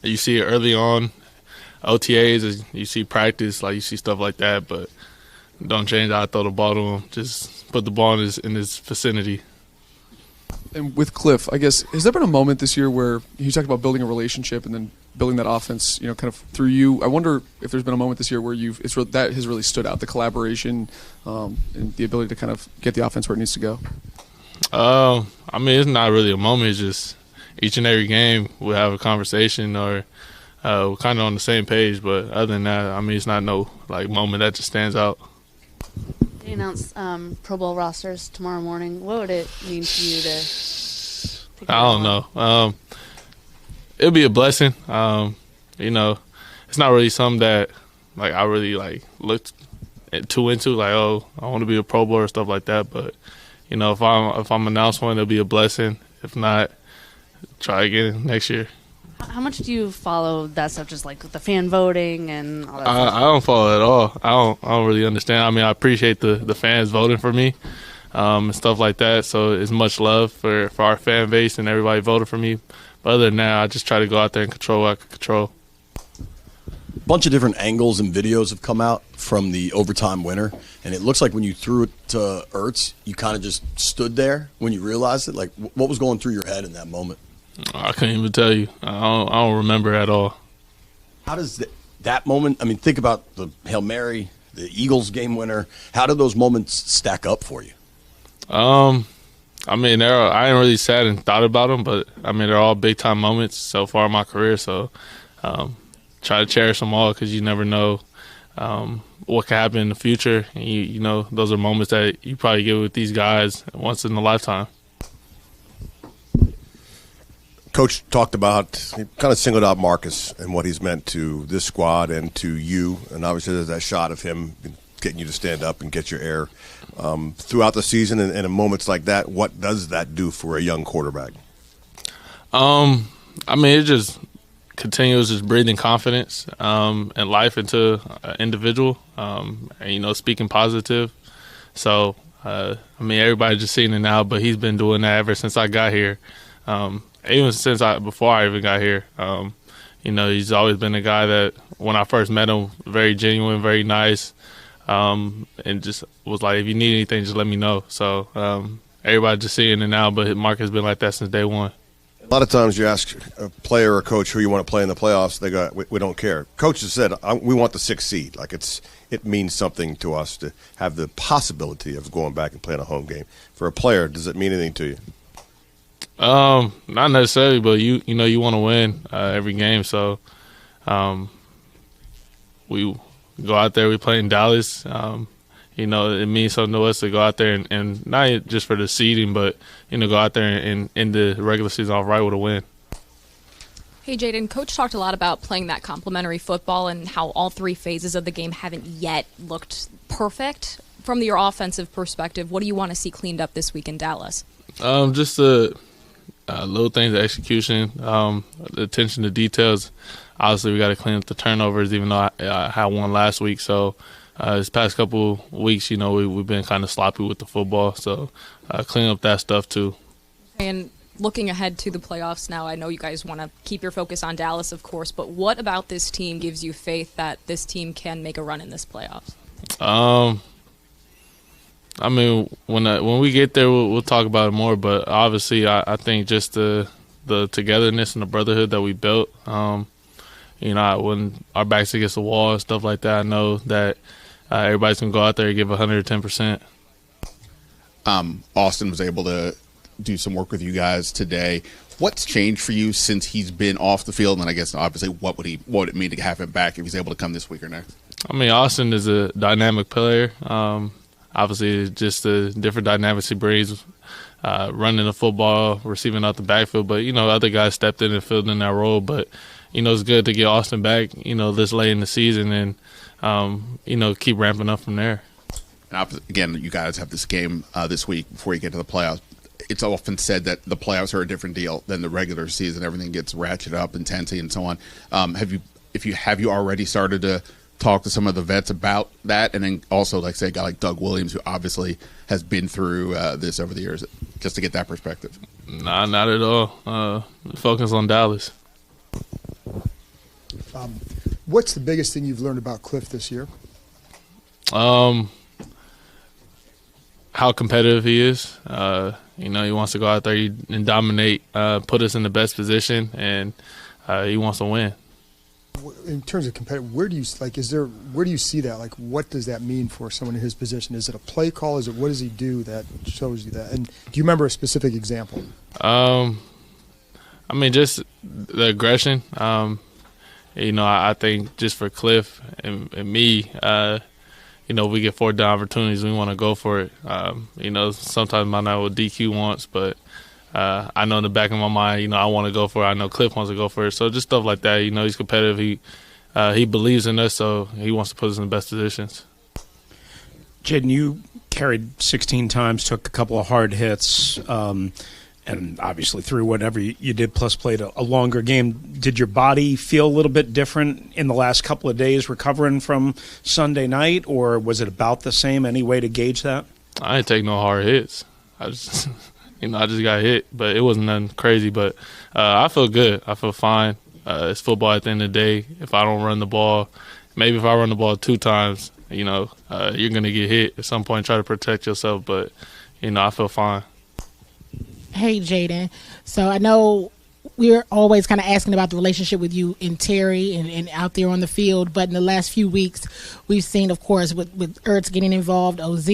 You see it early on, OTAs, you see practice, like you see stuff like that, but don't change how I throw the ball to him. Just put the ball in his vicinity. And with Cliff, I guess, has there been a moment this year where you talked about building a relationship and then building that offense, kind of through you? I wonder if there's been a moment this year where that has really stood out, the collaboration and the ability to kind of get the offense where it needs to go. I mean, it's not really a moment. It's just each and every game we'll have a conversation or we're kind of on the same page. But other than that, I mean, it's not no moment that just stands out. They announce Pro Bowl rosters tomorrow morning. What would it mean to you to I don't know. It'll be a blessing. It's not really something that I really looked too into. I want to be a Pro Bowler or stuff like that. But if I'm announced one, it'll be a blessing. If not, try again next year. How much do you follow that stuff, just the fan voting and all that stuff? I don't follow it at all. I don't really understand. I mean, I appreciate the fans voting for me and stuff like that. So it's much love for our fan base and everybody voted for me. But other than that, I just try to go out there and control what I can control. A bunch of different angles and videos have come out from the overtime winner, and it looks like when you threw it to Ertz, you kind of just stood there when you realized it. What was going through your head in that moment? I couldn't even tell you. I don't remember at all. How does that moment, I mean, think about the Hail Mary, the Eagles game winner. How do those moments stack up for you? I mean, I ain't really sat and thought about them, but, I mean, they're all big-time moments so far in my career. So try to cherish them all because you never know what can happen in the future. And you know, those are moments that you probably get with these guys once in a lifetime. Coach talked about, he kind of singled out Marcus and what he's meant to this squad and to you. And obviously there's that shot of him getting you to stand up and get your air. Throughout the season and in moments like that, what does that do for a young quarterback? I mean, it just continues just breathing confidence and life into an individual and, speaking positive. So, I mean, everybody's just seeing it now, but he's been doing that ever since I got here. Even before I even got here, he's always been a guy that when I first met him, very genuine, very nice, and just was like, if you need anything, just let me know. So everybody's just seeing it now, but Mark has been like that since day one. A lot of times you ask a player or a coach who you want to play in the playoffs, they go, we don't care. Coach has said, we want the 6th seed. It means something to us to have the possibility of going back and playing a home game. For a player, does it mean anything to you? Not necessarily, but you want to win every game. So we go out there, we play in Dallas. It means something to us to go out there and not just for the seeding, but go out there and end the regular season off right with a win. Hey, Jayden, Coach talked a lot about playing that complementary football and how all 3 phases of the game haven't yet looked perfect. From your offensive perspective, what do you want to see cleaned up this week in Dallas? Just the little things, the execution, the attention to details. Obviously, we got to clean up the turnovers, even though I had one last week. So this past couple weeks, we've been kind of sloppy with the football. So clean up that stuff too. And looking ahead to the playoffs now, I know you guys want to keep your focus on Dallas, of course, but what about this team gives you faith that this team can make a run in this playoffs? I mean, when we get there, we'll talk about it more. But obviously, I think just the togetherness and the brotherhood that we built. When our backs against the wall and stuff like that, I know that everybody's gonna go out there and give 110%. Austin was able to do some work with you guys today. What's changed for you since he's been off the field? And I guess obviously, what would it mean to have him back if he's able to come this week or next? I mean, Austin is a dynamic player. Obviously, just the different dynamics he brings, running the football, receiving out the backfield. But, other guys stepped in and filled in that role. But, it's good to get Austin back, this late in the season and, keep ramping up from there. And again, you guys have this game this week before you get to the playoffs. It's often said that the playoffs are a different deal than the regular season. Everything gets ratcheted up, intensity and so on. Have you already started to talk to some of the vets about that, and then also, say, a guy like Doug Williams, who obviously has been through this over the years, just to get that perspective? Nah, not at all. Focus on Dallas. What's the biggest thing you've learned about Cliff this year? How competitive he is. He wants to go out there and dominate, put us in the best position, and he wants to win. In terms of competitive, where do you see that? Like, what does that mean for someone in his position? Is it a play call? What does he do that shows you that? And do you remember a specific example? Just the aggression. I think just for Cliff and me, we get 4th down opportunities. We want to go for it. Sometimes might not what DQ wants, but I know in the back of my mind, I want to go for it. I know Cliff wants to go for it. So just stuff like that. He's competitive. He believes in us, so he wants to put us in the best positions. Jayden, you carried 16 times, took a couple of hard hits, and obviously through whatever you did, plus played a longer game. Did your body feel a little bit different in the last couple of days recovering from Sunday night, or was it about the same? Any way to gauge that? I didn't take no hard hits. I just got hit, but it wasn't nothing crazy. But I feel good. I feel fine. It's football at the end of the day. If I don't run the ball, maybe if I run the ball 2 times, you're going to get hit at some point. Try to protect yourself, but, I feel fine. Hey, Jayden. So I know we're always kind of asking about the relationship with you and Terry and out there on the field, but in the last few weeks, we've seen, of course, with Ertz getting involved, OZ,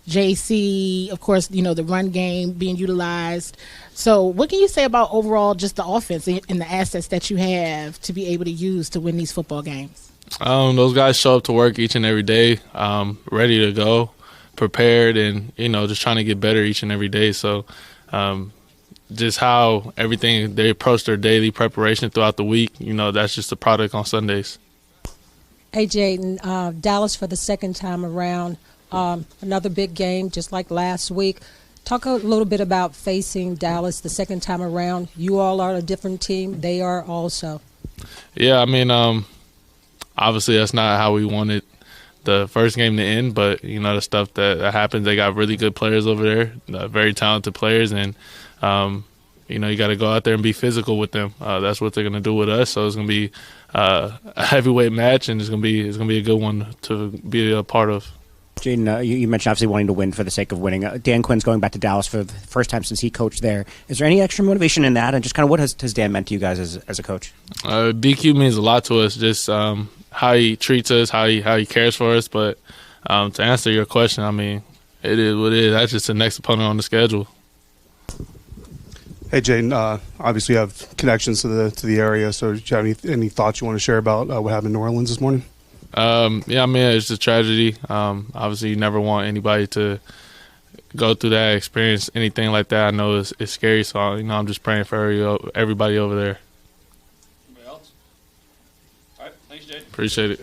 JC, of course, the run game being utilized. So what can you say about overall just the offense and the assets that you have to be able to use to win these football games? Those guys show up to work each and every day, ready to go, prepared, and, just trying to get better each and every day. So, just how everything they approach their daily preparation throughout the week, that's just a product on Sundays. Hey, Jayden, Dallas for the second time around, another big game just like last week. Talk a little bit about facing Dallas the second time around. You all are a different team. They are also. Yeah, obviously that's not how we wanted the first game to end, but the stuff that happens. They got really good players over there, very talented players, and you got to go out there and be physical with them. That's what they're going to do with us. So it's going to be a heavyweight match, and it's going to be a good one to be a part of. Jayden, you mentioned obviously wanting to win for the sake of winning. Dan Quinn's going back to Dallas for the first time since he coached there. Is there any extra motivation in that, and just kind of what has Dan meant to you guys as a coach? DQ means a lot to us. Just how he treats us, how he cares for us. But to answer your question, it is what it is. That's just the next opponent on the schedule. Hey, Jayden, obviously you have connections to the area, so do you have any thoughts you want to share about what happened in New Orleans this morning? It's a tragedy. Obviously, you never want anybody to go through that, experience anything like that. I know it's scary, so I'm just praying for everybody over there. Anybody else? All right, thanks, Jay. Appreciate it.